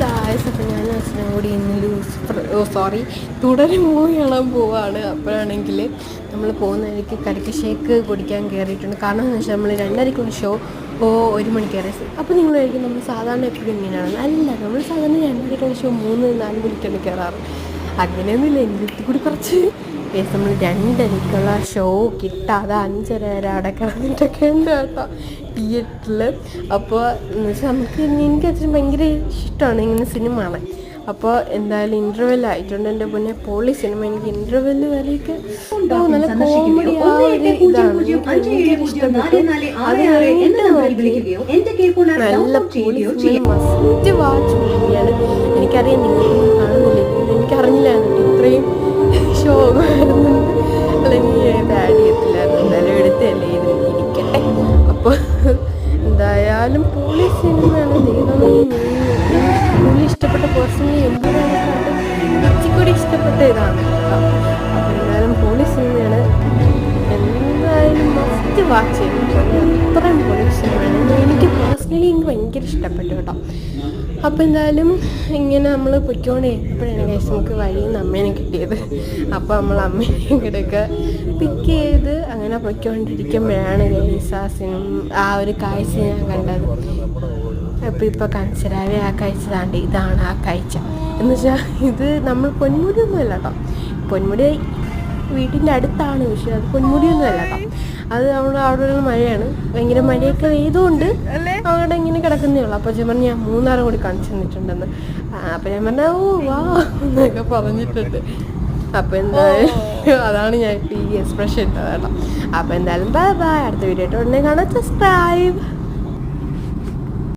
Guys, അപ്പം ഞാൻ അച്ഛനും കൂടി ഇന്ന് തുടരും മൂവി കാണാൻ പോവാണ്. അപ്പോഴാണെങ്കിൽ നമ്മൾ പോകുന്ന വഴിക്ക് കരിക്ക് ഷേക്ക് കുടിക്കാൻ കയറിയിട്ടുണ്ട്. കാരണം എന്ന് വെച്ചാൽ നമ്മൾ 2:30 ഷോ 1 മണിക്ക് കയറി. അപ്പോൾ നിങ്ങളായിരിക്കും നമ്മൾ സാധാരണ എപ്പോഴും ഇങ്ങനെയാണ്. അല്ല, നമ്മൾ സാധാരണ 2:30 ഷോ 3-4 മണിക്കാണ് കയറാറ്. അങ്ങനെയൊന്നുമില്ല, എനിക്ക് കൂടി കുറച്ച് നമ്മൾ 2:30 ഷോ കിട്ടാതെ 5:30 വരെ അവിടെ കിടന്നിട്ടൊക്കെ ഉണ്ട് കേട്ടോ തിയേറ്ററിൽ. അപ്പോൾ എന്ന് വെച്ചാൽ എനിക്ക് അച്ഛൻ ഭയങ്കര ഇഷ്ടമാണ് ഇങ്ങനെ സിനിമ കാണാൻ. അപ്പോൾ എന്തായാലും ഇൻ്റർവെൽ ആയിട്ടുണ്ട്. എൻ്റെ മുന്നേ പോളി സിനിമ. എനിക്ക് ഇൻ്റർവെൽ വരെയൊക്കെ നല്ല കോമഡി ആ ഒരു ഇതാണ് ഭയങ്കര ഇഷ്ടപ്പെട്ടു. അത് കഴിഞ്ഞിട്ട് നോക്കി നല്ല പോളി സിനിമ മസ്റ്റ് വാച്ച് മൂവിയാണ്. എനിക്കറിയാം നിങ്ങളൊന്നും കാണുന്നില്ല, എനിക്കറിഞ്ഞില്ലായിരുന്നു ഇത്രയും ഷോ വരുന്നുണ്ട്. അല്ലെങ്കിൽ ഏത് ആഡ് ചെയ്യത്തില്ലായിരുന്നു. എന്തായാലും എടുത്തല്ലേ ഇത് ഇരിക്കട്ടെ. അപ്പോൾ എന്തായാലും പോളി സിനിമയാണ്. ദൈവമേ, പുള്ളി ഇഷ്ടപ്പെട്ട പേഴ്സണലി എന്തിനാണ് ഇച്ചിക്കൂടി ഇഷ്ടപ്പെട്ട ഇതാണ്. അപ്പോൾ എന്തായാലും പോളി സിനിമയാണ്, എന്തായാലും മസ്റ്റ് വാച്ച് ചെയ്യും. അത്രയും പോളി സിനിമയാണ്. എനിക്ക് പേഴ്സണലി ഭയങ്കര ഇഷ്ടപ്പെട്ടു കേട്ടോ. അപ്പോൾ എന്തായാലും ഇങ്ങനെ നമ്മൾ പൊയ്ക്കോണ്ടേ അപ്പോഴാണ് ഗൈസ് നമുക്ക് വഴിയിൽ നിന്ന് അമ്മേനെ കിട്ടിയത്. അപ്പോൾ നമ്മൾ അമ്മേനെ ഇങ്ങോട്ടൊക്കെ പിക്ക് ചെയ്ത് അങ്ങനെ പൊയ്ക്കൊണ്ടിരിക്കുമ്പോഴാണ് ഗൈസ് ആ ഒരു കാഴ്ച ഞാൻ കണ്ടത്. അപ്പോൾ ഇപ്പോൾ കാണിച്ചരാവേ ആ കാഴ്ച താണ്ടി ഇതാണ് ആ കാഴ്ച. എന്ന് വെച്ചാൽ ഇത് നമ്മൾ പൊന്മുടിയൊന്നും അല്ല കേട്ടോ. പൊന്മുടി വീട്ടിൻ്റെ അടുത്താണ്, പക്ഷേ അത് പൊന്മുടിയൊന്നും അല്ല കേട്ടോ. അത് അവിടെ ഒരു മഴയാണ്, ഭയങ്കര മഴയൊക്കെ പെയ്തുകൊണ്ട് അവിടെ ഇങ്ങനെ കിടക്കുന്നേ ഉള്ളൂ. അപ്പോൾ ഞാൻ പറഞ്ഞു ഞാൻ 3 കൂടി കാണിച്ചു തന്നിട്ടുണ്ടെന്ന്. അപ്പോൾ ഞാൻ പറഞ്ഞ ഓ വാ എന്നൊക്കെ പറഞ്ഞിട്ടുണ്ട്. അപ്പോൾ എന്തായാലും അതാണ് ഞാൻ ഇപ്പോൾ ഈ എക്സ്പ്രഷൻ ഇട്ടത് കേട്ടോ. അപ്പോൾ എന്തായാലും ബൈ ബൈ. അടുത്ത വീഡിയോ ആയിട്ട് ഉടനെ കാണാം. സബ്സ്ക്രൈബ്.